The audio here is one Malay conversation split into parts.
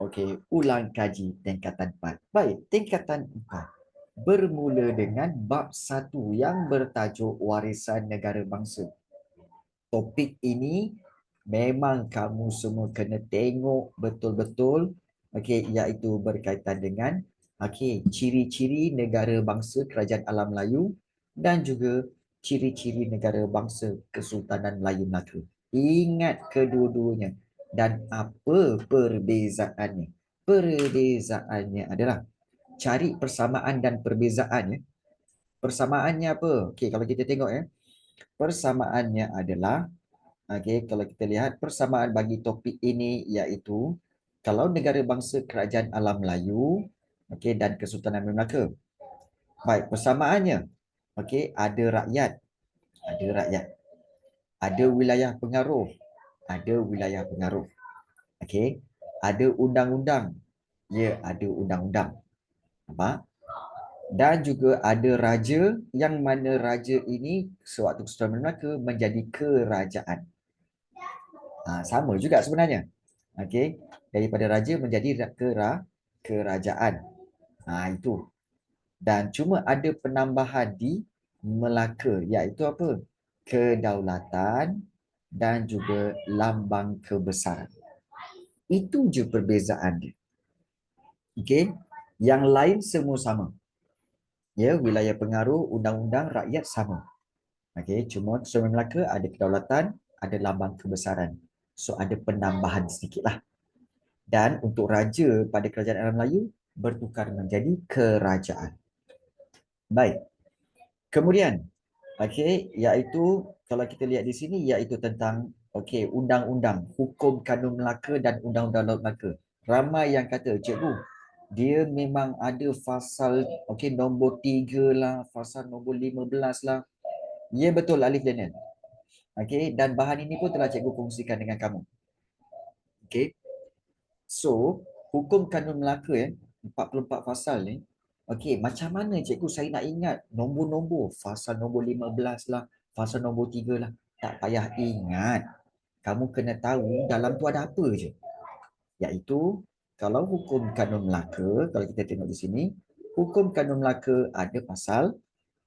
Okey, ulang kaji tingkatan 4. Baik, tingkatan 4 bermula dengan bab 1 yang bertajuk warisan negara bangsa. Topik ini memang kamu semua kena tengok betul-betul, okey, iaitu berkaitan dengan ciri-ciri negara bangsa Kerajaan Alam Melayu dan juga ciri-ciri negara bangsa Kesultanan Melayu Melaka. Ingat kedua-duanya. Dan apa perbezaannya? Perbezaannya adalah cari persamaan dan perbezaannya. Persamaannya apa? Okey, kalau kita tengok persamaannya adalah kalau kita lihat persamaan bagi topik ini iaitu kalau negara bangsa Kerajaan Alam Melayu dan Kesultanan Melaka. Baik, persamaannya ada rakyat, ada rakyat. Ada wilayah pengaruh, ada wilayah pengaruh. Ada undang-undang. Ya, ada undang-undang. Nampak? Dan juga ada raja yang mana raja ini sewaktu Kesultanan Melaka menjadi kerajaan. Sama juga sebenarnya. Daripada raja menjadi kerajaan. Itu. Dan cuma ada penambahan di Melaka iaitu apa? Kedaulatan dan juga lambang kebesaran. Itu je perbezaan dia. Yang lain semua sama. Ya, wilayah pengaruh, undang-undang, rakyat sama. Cuma Kesultanan Melaka ada kedaulatan, ada lambang kebesaran. So ada penambahan sedikitlah. Dan untuk raja pada Kerajaan Alam Melayu bertukar menjadi kerajaan. Baik. Kemudian, iaitu kalau kita lihat di sini iaitu tentang undang-undang, hukum kanun Melaka dan undang-undang laut Melaka. Ramai yang kata, cikgu, dia memang ada fasal nombor 3 lah, fasal nombor 15 lah. Ya betul Alif Daniel. Dan bahan ini pun telah cikgu kongsikan dengan kamu. So, hukum kanun Melaka 44 fasal ni. Macam mana cikgu saya nak ingat nombor-nombor, fasal nombor 15 lah, fasal nombor 3 lah. Tak payah ingat. Kamu kena tahu dalam tu ada apa je. Iaitu kalau hukum kanun Melaka, kalau kita tengok di sini, hukum kanun Melaka ada pasal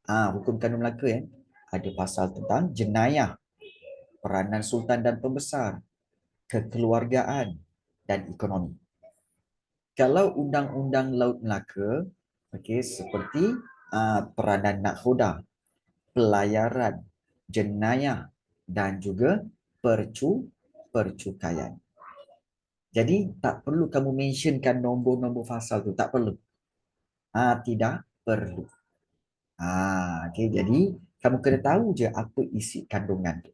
hukum kanun Melaka ada pasal tentang jenayah, peranan sultan dan pembesar, kekeluargaan dan ekonomi. Kalau undang-undang laut Melaka, seperti peranan nakhoda, pelayaran, jenayah dan juga percukaian. Jadi tak perlu kamu mentionkan nombor-nombor fasal tu, tak perlu. Tidak perlu. Jadi kamu kena tahu je apa isi kandungan tu.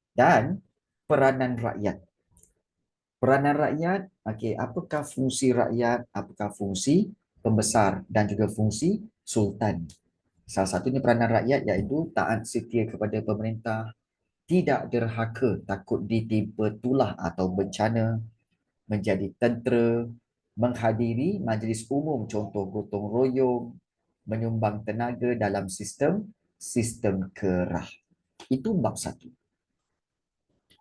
Dan peranan rakyat. Peranan rakyat, apakah fungsi rakyat, apakah fungsi pembesar dan juga fungsi sultan. Salah satunya peranan rakyat iaitu taat setia kepada pemerintah, tidak derhaka takut ditimpa tulah atau bencana, menjadi tentera, menghadiri majlis umum contoh gotong royong, menyumbang tenaga dalam sistem kerah. Itu bab 1.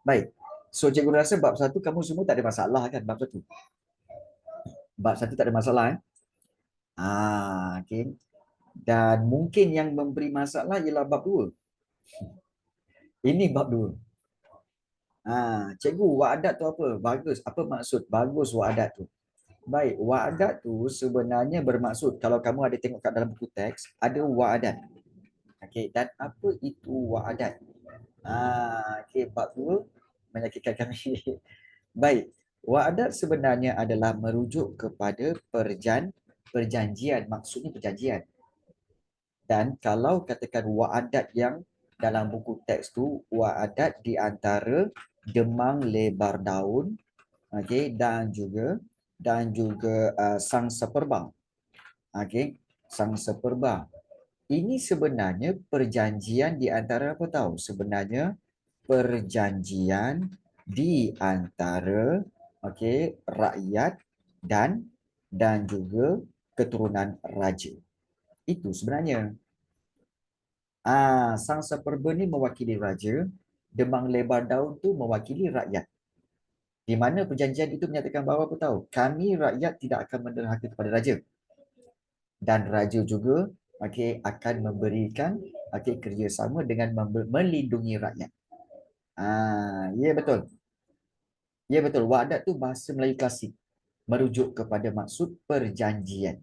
Baik. So, cikgu rasa bab 1 kamu semua tak ada masalah kan bab 1? Bab 1 tak ada masalah Dan mungkin yang memberi masalah ialah bab 2. Ini bab 2. Cikgu, wa'adat tu apa? Bagus. Apa maksud bagus wa'adat tu? Baik, wa'adat tu sebenarnya bermaksud, kalau kamu ada tengok kat dalam buku teks, ada wa'adat. Dan apa itu wa'adat? Bab 2 menyakitkan kami. Baik, wa'adat sebenarnya adalah merujuk kepada perjanjian, maksudnya perjanjian. Dan kalau katakan wa'adat yang dalam buku teks tu, wa'adat di antara demang lebar daun, dan juga sang seperbang. Sang seperbang. Ini sebenarnya perjanjian di antara apa tahu? Sebenarnya perjanjian di antara rakyat dan juga keturunan raja. Itu sebenarnya. Sang seperba ni mewakili raja, demang lebar daun tu mewakili rakyat. Di mana perjanjian itu menyatakan bahawa apa tahu? Kami rakyat tidak akan menderhaka kepada raja. Dan raja juga akan memberikan kerjasama dengan melindungi rakyat. Ya betul. Ya betul. Wa'adat tu bahasa Melayu klasik. Merujuk kepada maksud perjanjian.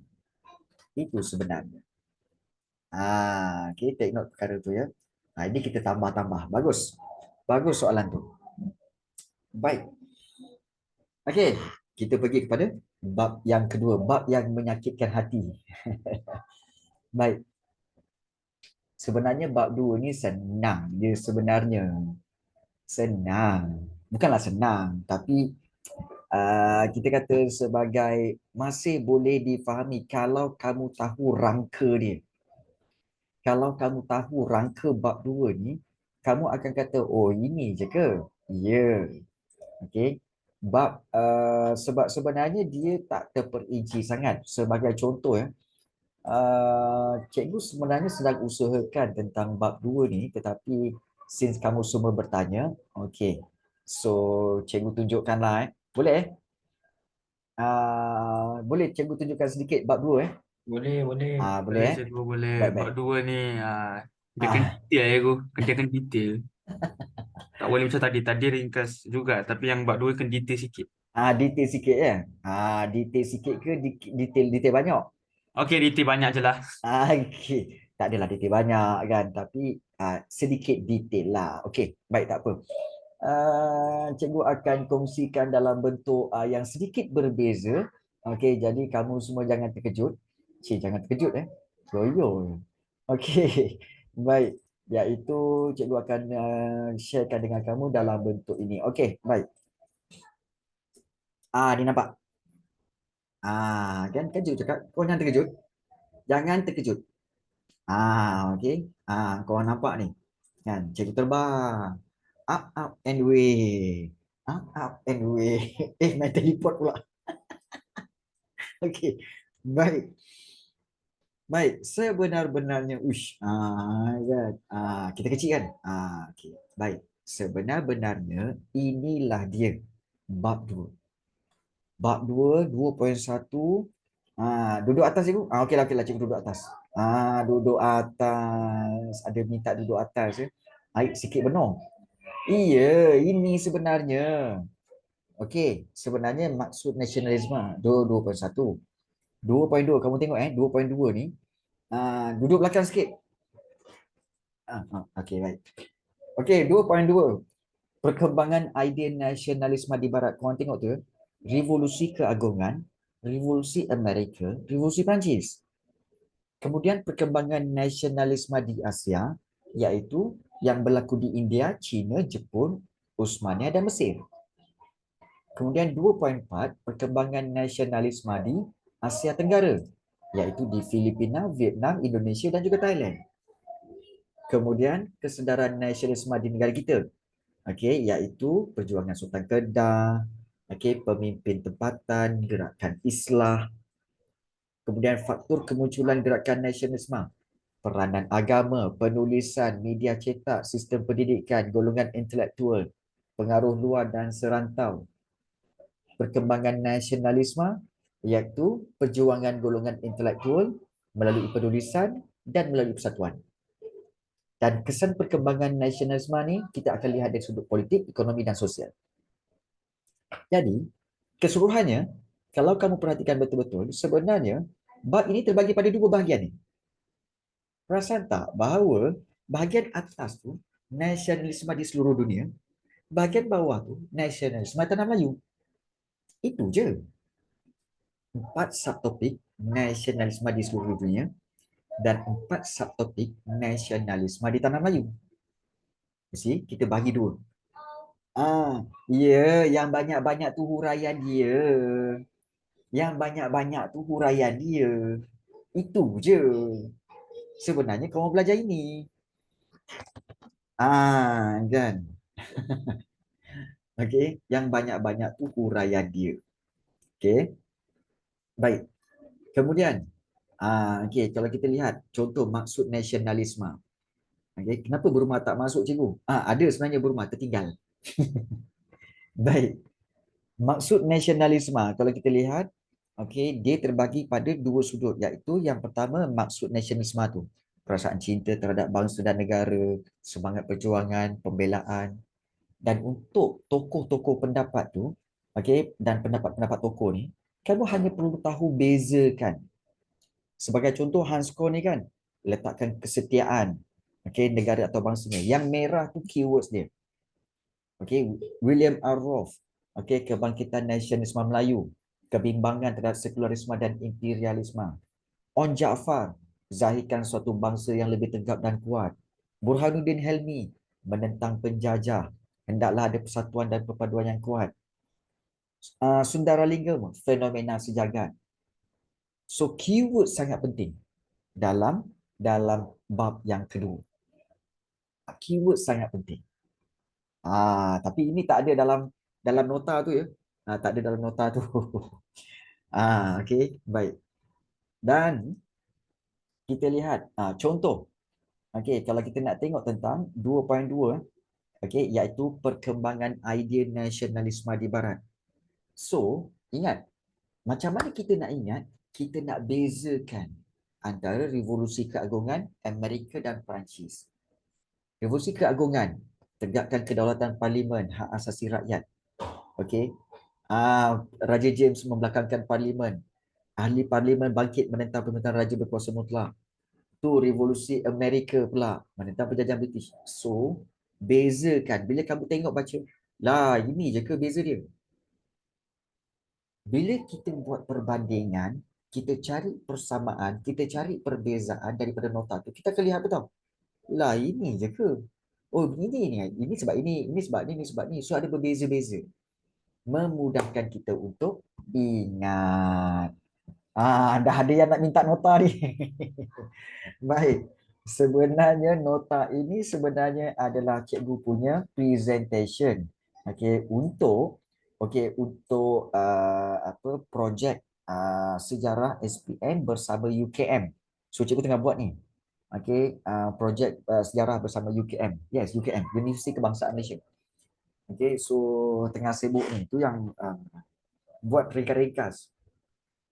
Itu sebenarnya. Take note perkara tu ya. Ini kita tambah-tambah. Bagus. Bagus soalan tu. Baik. Okey, kita pergi kepada bab yang kedua, bab yang menyakitkan hati. Baik. Sebenarnya bab 2 ni senang dia sebenarnya. Senang. Bukanlah senang, tapi kita kata sebagai masih boleh difahami kalau kamu tahu rangka dia. Kalau kamu tahu rangka bab 2 ni, kamu akan kata, oh ini je ke? Ya. Okey. Sebab sebenarnya dia tak terperinci sangat. Sebagai contoh ya, cikgu sebenarnya sedang usahakan tentang bab 2 ni, tetapi since kamu semua bertanya, okey. So cikgu tunjukkanlah Boleh boleh cikgu tunjukkan sedikit bab 2 Boleh, boleh. Boleh Boleh, cikgu boleh. Baik Bab baik. dua ni, dia kena Ah detail ya, aku. Dia kena detail. Tak boleh macam tadi. Tadi ringkas juga. Tapi yang bab dua kena detail sikit. Detail sikit ya. Detail sikit ke detail detail banyak? Okey, detail banyak je lah. Okey. Tak adalah detail banyak kan, tapi sedikit detail lah. Okey, baik tak apa. Cikgu akan kongsikan dalam bentuk yang sedikit berbeza. Okey, jadi kamu semua jangan terkejut. Jangan terkejut Loyo. Okey. Baik. Iaitu cikgu akan sharekan dengan kamu dalam bentuk ini. Okey, baik. Dia nampak. Kan kejut cakap. Kau jangan terkejut. Jangan terkejut. Okey. Kau nampak ni. Kan, cikgu terbang. Up and away. Up and away. Main teleport pula. Okey. Baik. Baik, sebenar-benarnya kan. Kita kecil kan? Okey. Baik. Sebenar-benarnya inilah dia bab 2. Bab 2 2.1. Duduk atas cikgu. Okeylah cikgu duduk atas. Duduk atas. Ada minta duduk atas ya. Baik, sikit benar. Iya, ini sebenarnya. Okey, sebenarnya maksud nasionalisme 2.1. 2.2 kamu tengok 2.2 ni. Duduk belakang sikit. Okey, baik. Okey, 2.2. Perkembangan idea nasionalisme di barat. Korang tengok tu. Revolusi keagungan, revolusi Amerika, revolusi Perancis. Kemudian perkembangan nasionalisme di Asia, iaitu yang berlaku di India, China, Jepun, Uthmania dan Mesir. Kemudian 2.4, perkembangan nasionalisme di Asia Tenggara, iaitu di Filipina, Vietnam, Indonesia dan juga Thailand. Kemudian kesedaran nasionalisme di negara kita, iaitu perjuangan Sultan Kedah, pemimpin tempatan, gerakan Islah. Kemudian faktor kemunculan gerakan nasionalisme, peranan agama, penulisan, media cetak, sistem pendidikan, golongan intelektual, pengaruh luar dan serantau. Perkembangan nasionalisme iaitu perjuangan golongan intelektual melalui penulisan dan melalui persatuan. Dan kesan perkembangan nasionalisme ni kita akan lihat dari sudut politik, ekonomi dan sosial. Jadi, keseluruhannya, kalau kamu perhatikan betul-betul, sebenarnya bab ini terbagi pada dua bahagian ni. Perasan tak bahawa bahagian atas tu nasionalisme di seluruh dunia, bahagian bawah tu nasionalisme tanah Melayu. Itu je. 4 subtopik nasionalisme di seluruh dunia dan 4 subtopik nasionalisme di tanah Melayu. Mesti kita bagi dua. Yang banyak-banyak tu huraian dia. Yang banyak-banyak tu huraian dia. Itu je. Sebenarnya kau mau belajar ini. Kan. Okey, yang banyak-banyak tu huraian dia. Okey. Baik. Kemudian, kalau kita lihat contoh maksud nasionalisme. Kenapa Burma tak masuk cikgu? Ada sebenarnya Burma tertinggal. Baik. Maksud nasionalisme, kalau kita lihat, okey, dia terbagi pada dua sudut, iaitu yang pertama maksud nasionalisme tu, perasaan cinta terhadap bangsa dan negara, semangat perjuangan, pembelaan. Dan untuk tokoh-tokoh pendapat tu, okey, dan pendapat-pendapat tokoh ni, kamu hanya perlu tahu bezakan. Sebagai contoh Hans Kohn ni kan, letakkan kesetiaan, okey, negara atau bangsanya. Yang merah tu keywords dia. Okey, William R. Roth, okey, kebangkitan nasionalisme Melayu, kebimbangan terhadap sekularisme dan imperialisme. On Jaafar, zahirkan suatu bangsa yang lebih tegap dan kuat. Burhanuddin Helmi, menentang penjajah, hendaklah ada persatuan dan perpaduan yang kuat. Sundaralingam, fenomena sejagat. So keyword sangat penting dalam dalam bab yang kedua. Keyword sangat penting. Tapi ini tak ada dalam dalam nota tu ya. Tak ada dalam nota tu. Okey, baik. Dan kita lihat contoh. Okey, kalau kita nak tengok tentang 2.2, okey, iaitu perkembangan idea nasionalisme di barat. So, ingat, macam mana kita nak ingat, kita nak bezakan antara revolusi keagungan Amerika dan Perancis. Revolusi keagungan, tegakkan kedaulatan parlimen, hak asasi rakyat. Okey. Raja James membelakangkan parlimen. Ahli parlimen bangkit menentang pemerintahan raja berkuasa mutlak. Tu revolusi Amerika pula, menentang penjajahan British. So, bezakan. Bila kamu tengok baca, lah ini je ke beza dia? Bila kita buat perbandingan, kita cari persamaan, kita cari perbezaan daripada nota tu, kita akan lihat betul. Lah ini je ke? Oh ini sebab ini sebab ini sebab ni. So ada berbeza-beza. Memudahkan kita untuk ingat. Dah ada yang nak minta nota ni. Baik. Sebenarnya nota ini sebenarnya adalah cikgu punya presentation. Untuk projek sejarah SPM bersama UKM. So cikgu tengah buat ni. Projek sejarah bersama UKM. Yes, UKM, Universiti Kebangsaan Malaysia. So tengah sibuk ni. Tu yang buat ringkas-ringkas.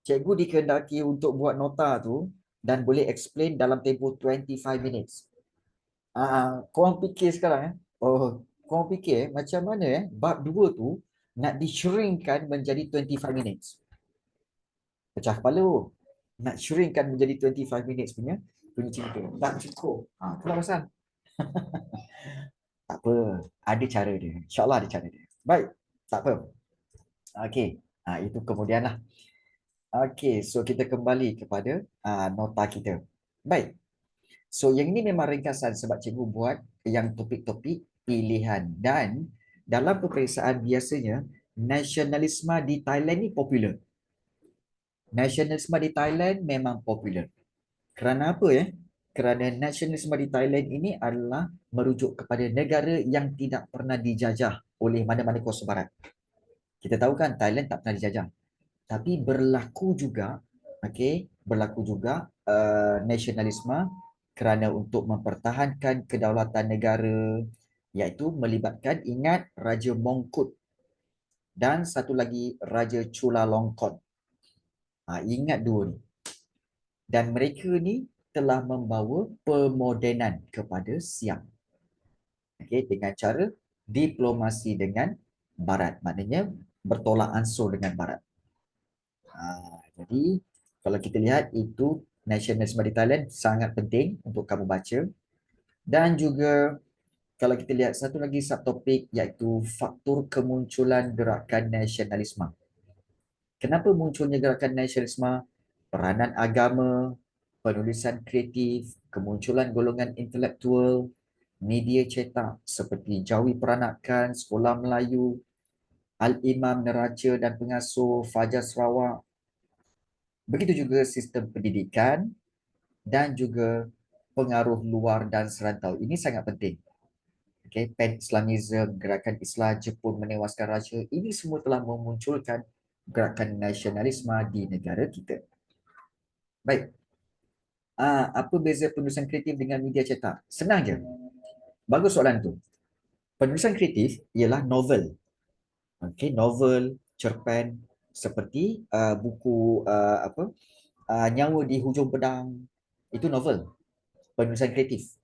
Cikgu dikehendaki untuk buat nota tu dan boleh explain dalam tempoh 25 minutes. Korang fikir sekarang korang fikir macam mana bab 2 tu nak di-shrinkkan menjadi 25 minutes. Pecah kepala. Nak shrinkkan menjadi 25 minutes punya cerita. Tak cukup. Itulah pasal. Tak apa. Ada cara dia. InsyaAllah ada cara dia. Baik. Tak apa. Okey. Itu kemudian lah. Okey. So kita kembali kepada nota kita. Baik. So yang ini memang ringkasan sebab cikgu buat yang topik-topik pilihan. Dan dalam peperiksaan biasanya, nasionalisme di Thailand ni popular. Nasionalisme di Thailand memang popular. Kerana apa ya? Kerana nasionalisme di Thailand ini adalah merujuk kepada negara yang tidak pernah dijajah oleh mana-mana kuasa barat. Kita tahu kan Thailand tak pernah dijajah. Tapi berlaku juga, nasionalisme kerana untuk mempertahankan kedaulatan negara, iaitu melibatkan, ingat, Raja Mongkut dan satu lagi Raja Chulalongkorn. Ingat dua ni. Dan mereka ni telah membawa pemodenan kepada Siam. Dengan cara diplomasi dengan Barat. Maknanya bertolak ansur dengan Barat. Jadi kalau kita lihat itu nasionalisme di Thailand sangat penting untuk kamu baca. Dan juga kalau kita lihat satu lagi subtopik iaitu faktor kemunculan gerakan nasionalisme. Kenapa munculnya gerakan nasionalisme? Peranan agama, penulisan kreatif, kemunculan golongan intelektual, media cetak seperti Jawi Peranakan, Sekolah Melayu, Al-Imam Neraca dan Pengasuh, Fajar Sarawak. Begitu juga sistem pendidikan dan juga pengaruh luar dan serantau. Ini sangat penting. Pan-Islamism, gerakan Islam Jepun menewaskan raja, ini semua telah memunculkan gerakan nasionalisme di negara kita. Baik. Apa beza penulisan kreatif dengan media cetak? Senang je. Bagus soalan tu. Penulisan kreatif ialah novel. Novel, cerpen seperti buku Nyawa di Hujung Pedang. Itu novel, penulisan kreatif.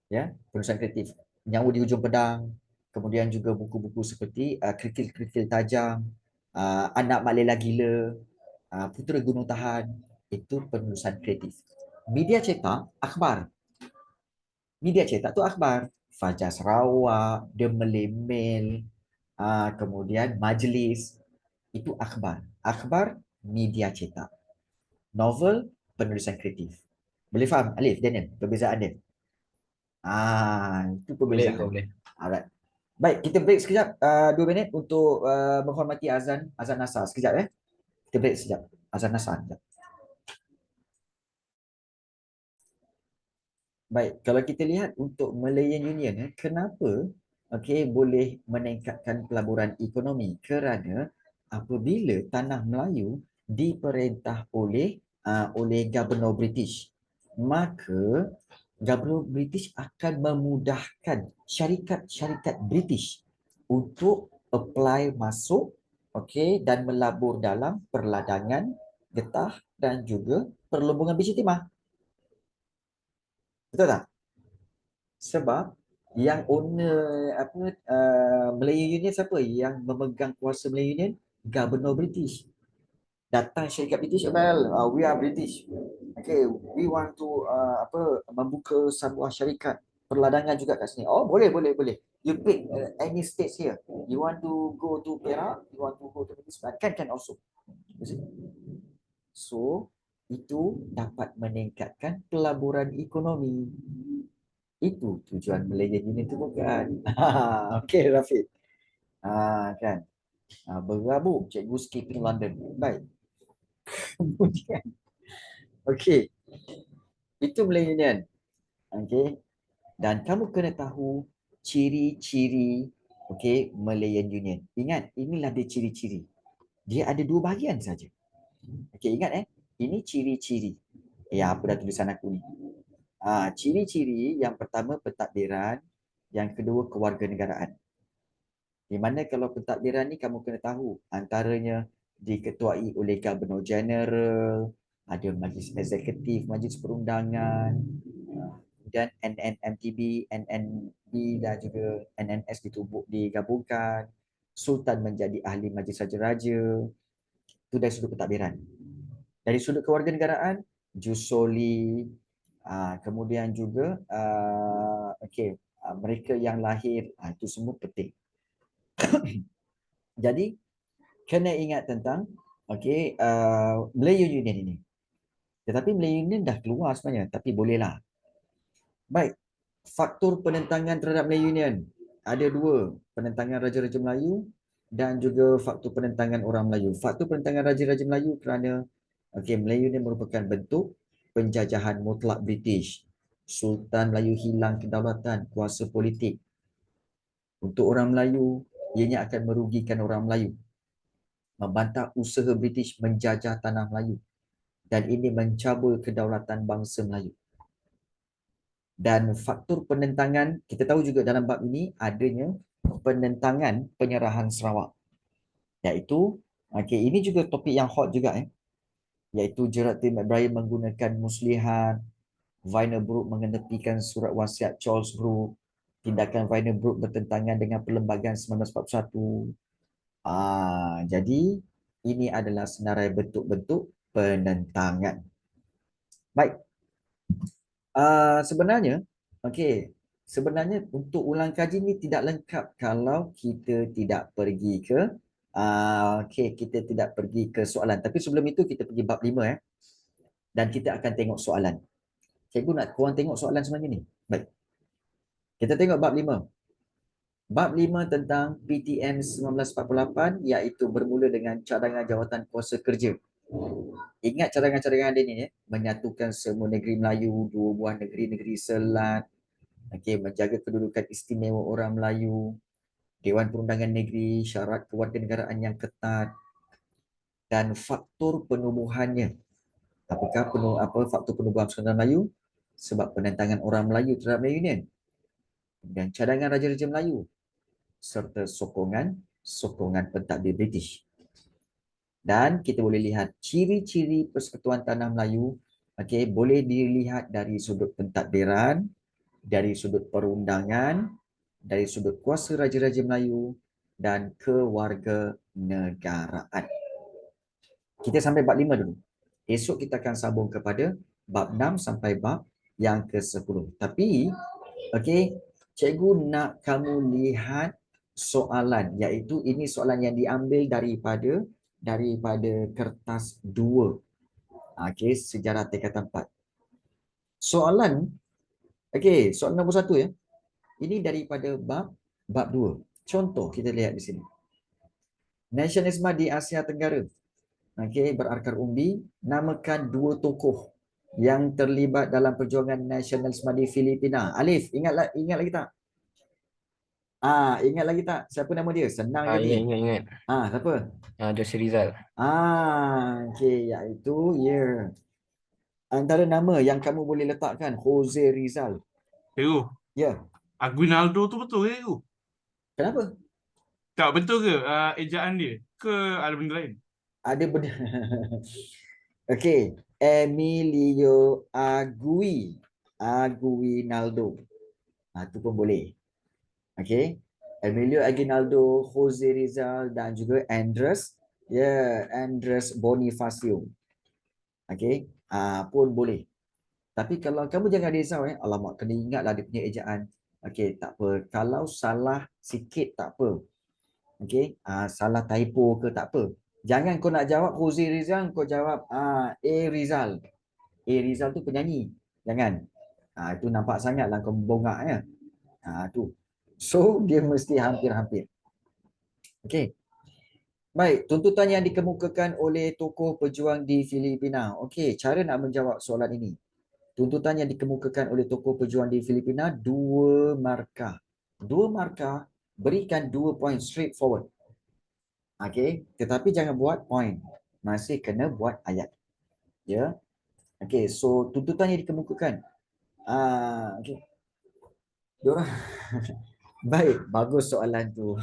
Ya, penulisan kreatif. Nyawa di Hujung Pedang. Kemudian juga buku-buku seperti Kerikil-kerikil Tajam, Anak Mak Lela Gila, Putera Gunung Tahan. Itu penulisan kreatif. Media cetak, akhbar. Media cetak tu akhbar. Fajar Sarawak, The Malay Mail, kemudian Majlis. Itu akhbar. Akhbar, media cetak. Novel, penulisan kreatif. Boleh faham, Alif, Daniel, perbezaan dia? Itu Boleh, perbezaan. boleh. Alright. Baik, kita break sekejap 2 minit untuk menghormati azan asar sekejap ya. Kita break sekejap. Azan asar sekejap. Baik, kalau kita lihat untuk Malayan Union, kenapa boleh meningkatkan pelaburan ekonomi? Kerana apabila tanah Melayu diperintah oleh Gubernur British, maka Gubernur British akan memudahkan syarikat-syarikat British untuk apply masuk dan melabur dalam perladangan, getah dan juga perlubungan biji timah. Betul tak? Sebab yang owner Melayu Union siapa? Yang memegang kuasa Melayu Union? Gubernur British. Datang syarikat British, well, we are British. We want to membuka sebuah syarikat perladangan juga kat sini. Oh, boleh. You pick any states here. You want to go to Perak, you want to go to Brisbane, can also. So, itu dapat meningkatkan pelaburan ekonomi. Itu tujuan Malayan Union itu bukan. Okey, Rafiq. Kan. Berabuk cikgu skipping London. Baik. Kemudian, okey. Itu Malayan Union. Okey. Dan kamu kena tahu ciri-ciri Malayan Union. Ingat, inilah dia ciri-ciri. Dia ada 2 bahagian saja. Okey, ingat ini ciri-ciri. Apa dah tulisan aku ni? Ciri-ciri yang pertama pentadbiran, yang kedua kewarganegaraan. Di mana kalau pentadbiran ni kamu kena tahu antaranya diketuai oleh Gubernur General, ada Majlis Eksekutif, Majlis Perundangan, dan NNMTB, NNB dan juga NNS digabungkan. Sultan menjadi ahli Majlis Raja-Raja. Itu dari sudut pentadbiran. Dari sudut kewarganegaraan, Jusoli, kemudian juga mereka yang lahir, itu semua penting. Jadi kena ingat tentang Melayu Union ini. Tetapi Melayu Union dah keluar sebenarnya, tapi bolehlah. Baik, faktor penentangan terhadap Melayu Union ada 2, penentangan Raja-Raja Melayu dan juga faktor penentangan orang Melayu. Faktor penentangan Raja-Raja Melayu kerana Melayu Union merupakan bentuk penjajahan mutlak British. Sultan Melayu hilang kedaulatan, kuasa politik. Untuk orang Melayu, ianya akan merugikan orang Melayu. Membantah usaha British menjajah tanah Melayu. Dan ini mencabul kedaulatan bangsa Melayu. Dan faktor penentangan, kita tahu juga dalam bab ini adanya penentangan penyerahan Sarawak. Iaitu, ini juga topik yang hot juga. Iaitu Gerard T. McBrien menggunakan muslihat, Vannerbroek mengenepikan surat wasiat Charles Brooke, tindakan Vannerbroek bertentangan dengan Perlembagaan 1941. Jadi ini adalah senarai bentuk-bentuk penentangan. Baik. Sebenarnya untuk ulang kaji ini tidak lengkap kalau kita tidak pergi ke soalan. Tapi sebelum itu kita pergi bab 5 dan kita akan tengok soalan. Cikgu nak korang tengok soalan sebenarnya ni. Baik. Kita tengok bab 5. Bab 5 tentang PTN 1948 iaitu bermula dengan cadangan jawatan kuasa kerja. Ingat cadangan-cadangan dia ni menyatukan semua negeri Melayu, 2 buah negeri-negeri selat, menjaga kedudukan istimewa orang Melayu, Dewan Perundangan Negeri, syarat kewarganegaraan yang ketat dan faktor penubuhannya. Apakah faktor penubuhan persatuan Melayu? Sebab penentangan orang Melayu terhadap Melayu Union dan cadangan Raja-Raja Melayu serta sokongan pentadbir British. Dan kita boleh lihat ciri-ciri Persekutuan Tanah Melayu, okey, boleh dilihat dari sudut pentadbiran, dari sudut perundangan, dari sudut kuasa Raja-Raja Melayu dan kewarganegaraan. Kita sampai bab 5 dulu. Esok kita akan sambung kepada bab 6 sampai bab yang ke-10. Tapi, okey, cikgu nak kamu lihat soalan, iaitu ini soalan yang diambil daripada kertas 2. Okey, sejarah tingkatan 4. Soalan, okey, soalan nombor 1 ya. Ini daripada bab 2. Contoh kita lihat di sini. Nasionalisme di Asia Tenggara. Okey, berakar umbi, namakan 2 tokoh yang terlibat dalam perjuangan nasionalisme di Filipina. Alif, ingat lagi tak? Ingat lagi tak? Siapa nama dia? Senang je ni. Ingat. Siapa? Jose Rizal. Okey, iaitu antara nama yang kamu boleh letakkan Jose Rizal. Cikgu, Ya. Aguinaldo tu betul ke, cikgu? Kenapa? Tak betul ke ejaan dia? Ke ada benda lain? Ada benda. Okey, Emilio Aguinaldo. Itu pun boleh. Okey. Emilio Aguinaldo, Jose Rizal dan juga Andres Bonifacio. Okey. Pun boleh. Tapi kalau kamu jangan risau alamak, kena ingatlah dia punya ejaan. Okey, tak apa. Kalau salah sikit tak apa. Okey, salah typo ke tak apa. Jangan kau nak jawab Jose Rizal, kau jawab A Rizal. A Rizal tu penyanyi. Jangan. Itu nampak sangatlah kau bongak ya. Tu. So dia mesti hampir-hampir. Okey. Baik, tuntutan yang dikemukakan oleh tokoh pejuang di Filipina. Okey, cara nak menjawab soalan ini. Tuntutan yang dikemukakan oleh tokoh pejuang di Filipina, 2 markah. 2 markah, berikan 2 point straight forward. Okey, tetapi jangan buat point. Masih kena buat ayat. Ya. Okey, so tuntutan yang dikemukakan. Okey. Diorang baik, bagus soalan tu.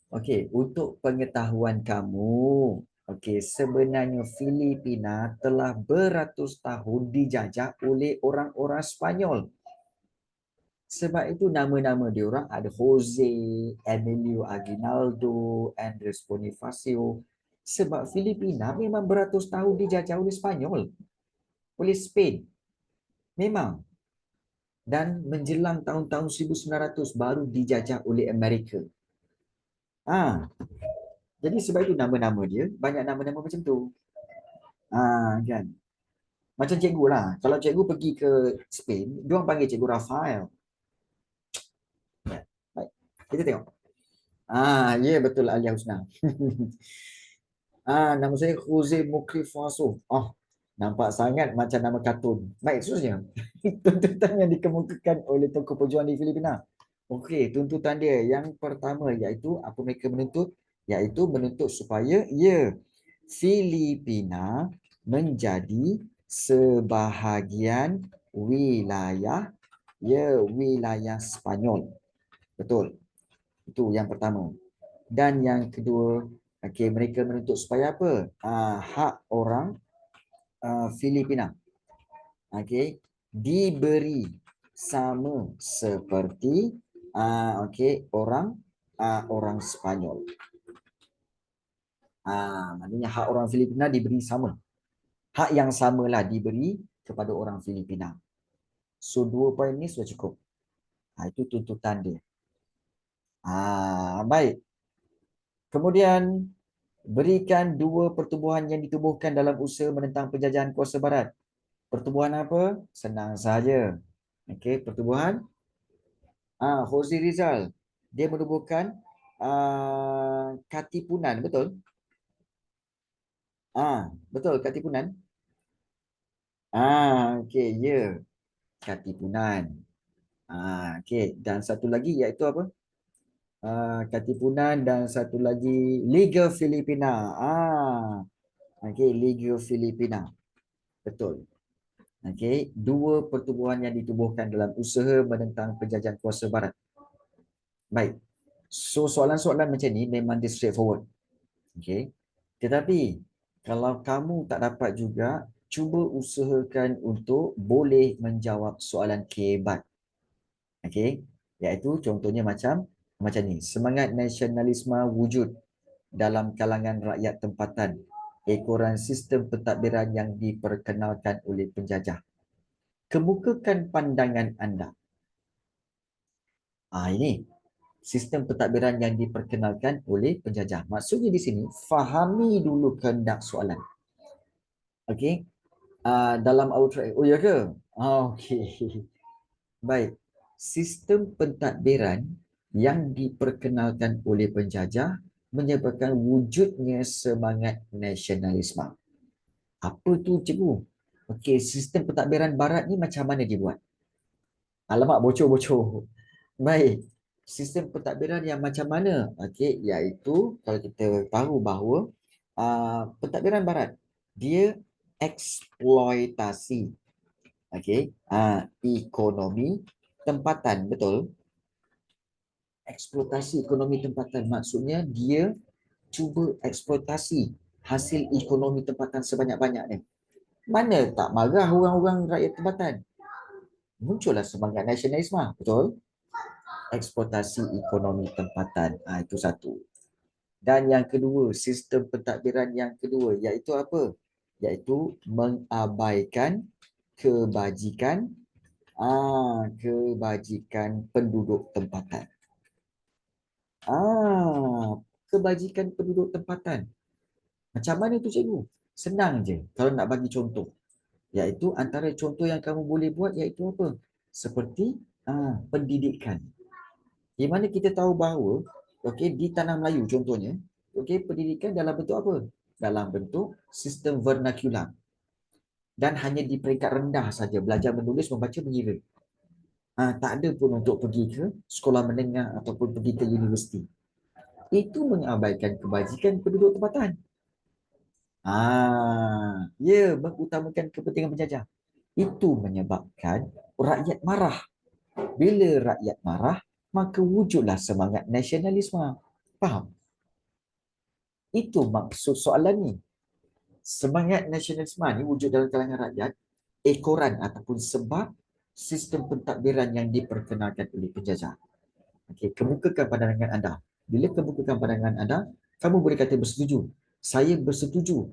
Okey, untuk pengetahuan kamu, okey, sebenarnya Filipina telah beratus tahun dijajah oleh orang-orang Spanyol. Sebab itu nama-nama diorang ada Jose, Emilio Aguinaldo, Andres Bonifacio. Sebab Filipina memang beratus tahun dijajah oleh Spanyol, oleh Spain. Memang. Dan menjelang tahun-tahun 1900 baru dijajah oleh Amerika. Jadi sebab itu nama-nama dia banyak nama-nama macam tu. Kan. Macam cikgu lah. Kalau cikgu pergi ke Spain, dia orang panggil cikgu Rafael. Ya. Baik. Kita tengok. Ya betul Alia Husna. Nama saya Jose Mukrifaso. Nampak sangat macam nama kartun. Baik, seterusnya. Tuntutan yang dikemukakan oleh tokoh pejuang di Filipina. Okey, tuntutan dia yang pertama iaitu apa mereka menuntut? Iaitu menuntut supaya Filipina menjadi sebahagian wilayah Spanyol. Betul. Itu yang pertama. Dan yang kedua, mereka menuntut supaya apa? Hak orang Filipina diberi sama seperti orang Spanyol. Maknanya hak orang Filipina diberi sama. Hak yang samalah diberi kepada orang Filipina. So 2 poin ni sudah cukup. Itu tuntutan dia. Baik. Kemudian berikan 2 pertubuhan yang ditubuhkan dalam usaha menentang penjajahan kuasa barat. Pertubuhan apa? Senang saja. Okey, pertubuhan Jose Rizal. Dia menubuhkan Katipunan, betul? Betul Katipunan. Okey, ya. Katipunan. Okey, dan satu lagi iaitu apa? Katipunan dan satu lagi Liga Filipina. Okey, Liga Filipina. Betul. Okey, 2 pertubuhan yang ditubuhkan dalam usaha menentang penjajahan kuasa barat. Baik. So soalan-soalan macam ni memang dia straightforward. Okey. Tetapi kalau kamu tak dapat juga, cuba usahakan untuk boleh menjawab soalan kebat. Okey, iaitu contohnya macam ni. Semangat nasionalisme wujud dalam kalangan rakyat tempatan. Ekoran sistem pentadbiran yang diperkenalkan oleh penjajah. Kemukakan pandangan anda. Ini sistem pentadbiran yang diperkenalkan oleh penjajah. Maksudnya di sini, fahami dulu kehendak soalan. Okey, dalam outline. Oh ya ke? Okey. Baik. Sistem pentadbiran yang diperkenalkan oleh penjajah menyebabkan wujudnya semangat nasionalisme. Apa tu cikgu? Okey, sistem pentadbiran barat ni macam mana dibuat? Alamak, bocor-bocor. Baik. Sistem pentadbiran yang macam mana? Okey, iaitu kalau kita tahu bahawa pentadbiran barat dia eksploitasi ekonomi tempatan, betul? Eksploitasi ekonomi tempatan maksudnya dia cuba eksploitasi hasil ekonomi tempatan sebanyak-banyaknya. Mana tak marah orang-orang rakyat tempatan? Muncullah semangat nasionalisme, betul? Eksploitasi ekonomi tempatan. Itu satu. Dan yang kedua, sistem pentadbiran yang kedua iaitu apa? Iaitu mengabaikan kebajikan kebajikan penduduk tempatan. Kebajikan penduduk tempatan. Macam mana tu cikgu? Senang je kalau nak bagi contoh. Iaitu antara contoh yang kamu boleh buat iaitu apa? Seperti pendidikan. Di mana kita tahu bahawa di tanah Melayu contohnya, pendidikan dalam bentuk apa? Dalam bentuk sistem vernakular. Dan hanya di peringkat rendah saja belajar menulis, membaca, mengira. Tak ada pun untuk pergi ke sekolah menengah ataupun pergi ke universiti. Itu mengabaikan kebajikan penduduk tempatan. Mengutamakan kepentingan penjajah. Itu menyebabkan rakyat marah. Bila rakyat marah, maka wujudlah semangat nasionalisme. Faham? Itu maksud soalan ni. Semangat nasionalisme ni wujud dalam kalangan rakyat ekoran ataupun sebab sistem pentadbiran yang diperkenalkan oleh penjajah. Kemukakan pandangan anda. Bila kemukakan pandangan anda, kamu boleh kata bersetuju. Saya bersetuju.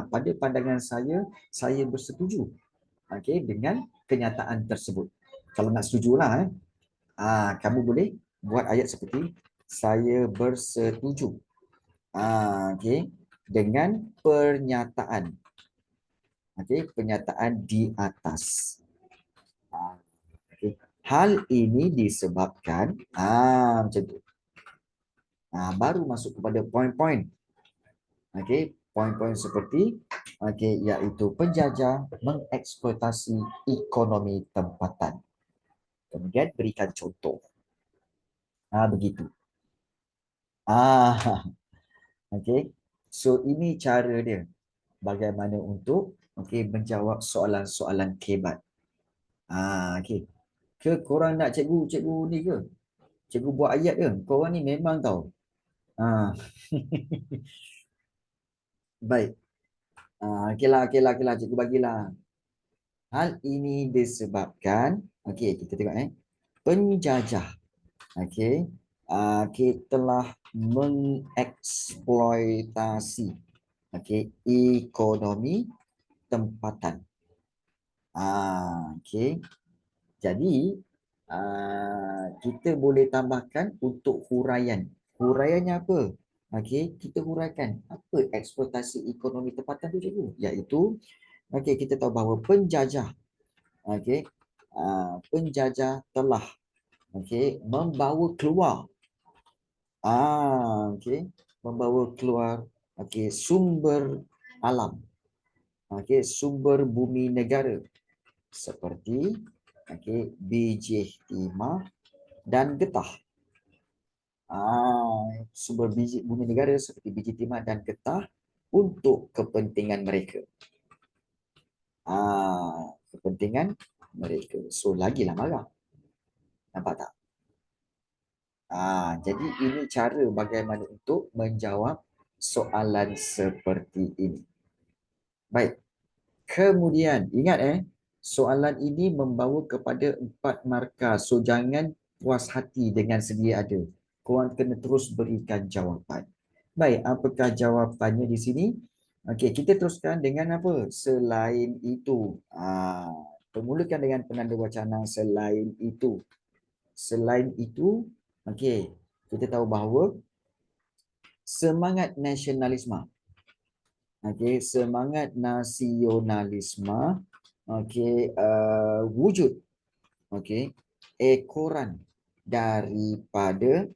Pada pandangan saya bersetuju. Dengan kenyataan tersebut. Kalau nak setujulah, kamu boleh buat ayat seperti saya bersetuju. Dengan pernyataan. Pernyataan di atas. Hal ini disebabkan macam tu. Baru masuk kepada poin-poin. Poin-poin seperti iaitu penjajah mengeksploitasi ekonomi tempatan. Kemudian berikan contoh. Begitu. So ini cara dia bagaimana untuk menjawab soalan-soalan kebat. Ke korang nak cikgu ni ke? Cikgu buat ayat ke? Korang ni memang tahu. Baik. Okeylah, cikgu bagilah. Hal ini disebabkan, kita tengok penjajah telah mengeksploitasi ekonomi tempatan. Jadi kita boleh tambahkan untuk huraian. Huraiannya apa? Kita huraikan apa eksploitasi ekonomi tempatan tu cikgu? Iaitu kita tahu bahawa penjajah penjajah telah membawa keluar membawa keluar sumber alam, sumber bumi negara seperti biji timah dan getah. Sumber bumi negara seperti biji timah dan getah untuk kepentingan mereka. Kepentingan mereka. So lagilah marah. Nampak tak? Jadi ini cara bagaimana untuk menjawab soalan seperti ini. Baik. Kemudian, ingat soalan ini membawa kepada 4 markah. So, jangan puas hati dengan sedia ada. Korang kena terus berikan jawapan. Baik, apakah jawapannya di sini? Okey, kita teruskan dengan apa? Selain itu. Permulakan dengan penanda wacana selain itu. Selain itu, okey, kita tahu bahawa semangat nasionalisme. Okey, semangat nasionalisme wujud ekoran daripada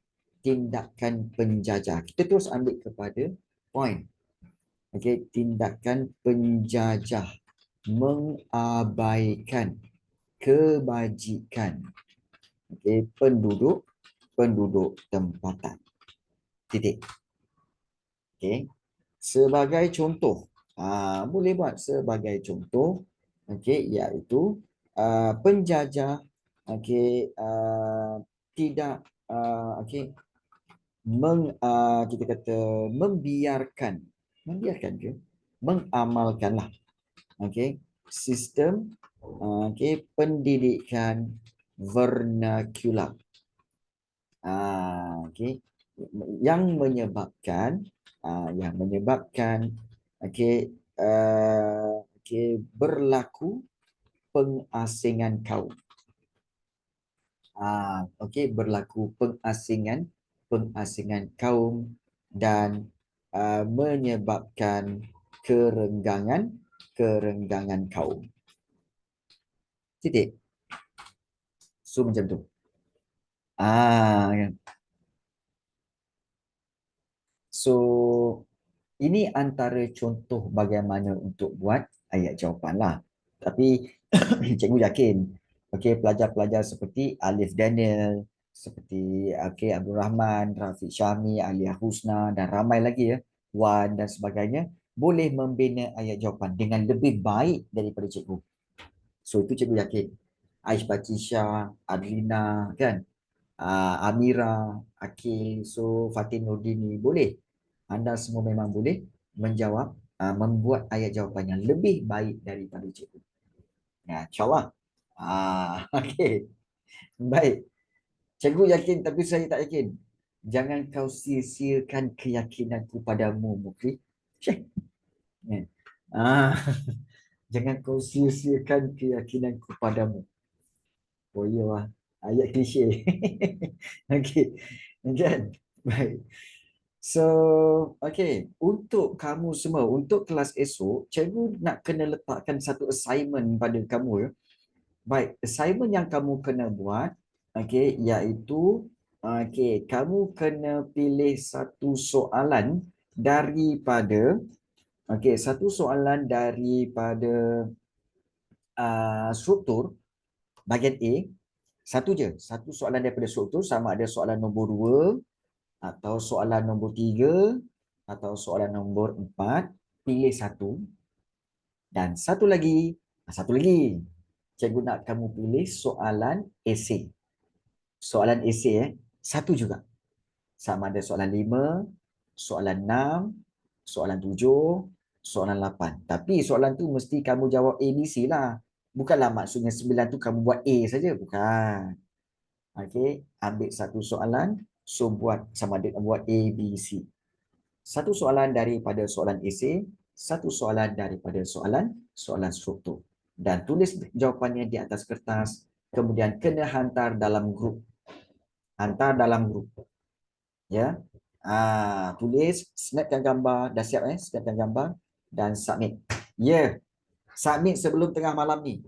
tindakan penjajah. Kita terus ambil kepada point. Tindakan penjajah mengabaikan kebajikan penduduk tempatan. Titik. Okey. Sebagai contoh, boleh buat sebagai contoh, iaitu penjajah tidak kita kata membiarkan ke mengamalkanlah sistem pendidikan vernakular yang menyebabkan berlaku pengasingan kaum. Berlaku pengasingan kaum dan menyebabkan kerenggangan kaum. Titik. So macam tu. So ini antara contoh bagaimana untuk buat ayat jawapan lah. Tapi cikgu yakin pelajar-pelajar seperti Alif Daniel, seperti Abdul Rahman, Rafiq Syami, Alia Husna dan ramai lagi Wan dan sebagainya boleh membina ayat jawapan dengan lebih baik daripada cikgu. So itu cikgu yakin. Aish Batisha, Adlina kan, Amira, Akil, so Fatin Nurdini boleh. Anda semua memang boleh menjawab, membuat ayat jawapan yang lebih baik daripada cikgu. Ya, insyaAllah. Okey. Baik. Cikgu yakin tapi saya tak yakin. Jangan kau sia-siakan keyakinanku padamu, Mukri. Jangan kau sia-siakan keyakinanku padamu. Oh iya, ayat klise. Okey. Kan? Baik. So, untuk kamu semua, untuk kelas esok, cikgu nak kena letakkan satu assignment pada kamu. Baik, assignment yang kamu kena buat, iaitu, kamu kena pilih satu soalan daripada, struktur bahagian A, satu soalan daripada struktur, sama ada soalan nombor 2, atau soalan nombor 3 atau soalan nombor 4, pilih satu. Dan satu lagi cikgu nak kamu pilih soalan esei. Soalan esei satu juga. Sama ada soalan 5, soalan 6, soalan 7, soalan 8. Tapi soalan tu mesti kamu jawab A, B, C lah. Bukanlah maksudnya 9 tu kamu buat A saja, bukan. Ambil satu soalan, so buat sama ada buat A, B, C. Satu soalan daripada soalan esei, satu soalan daripada soalan struktur. Dan tulis jawapannya di atas kertas, kemudian kena hantar dalam grup. Ya. Tulis, snapkan gambar, dah siap snapkan gambar dan submit. Ya. Submit sebelum tengah malam ni.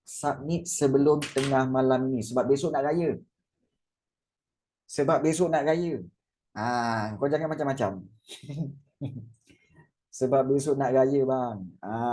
Sebab besok nak raya. Kau jangan macam-macam. Sebab besok nak raya bang.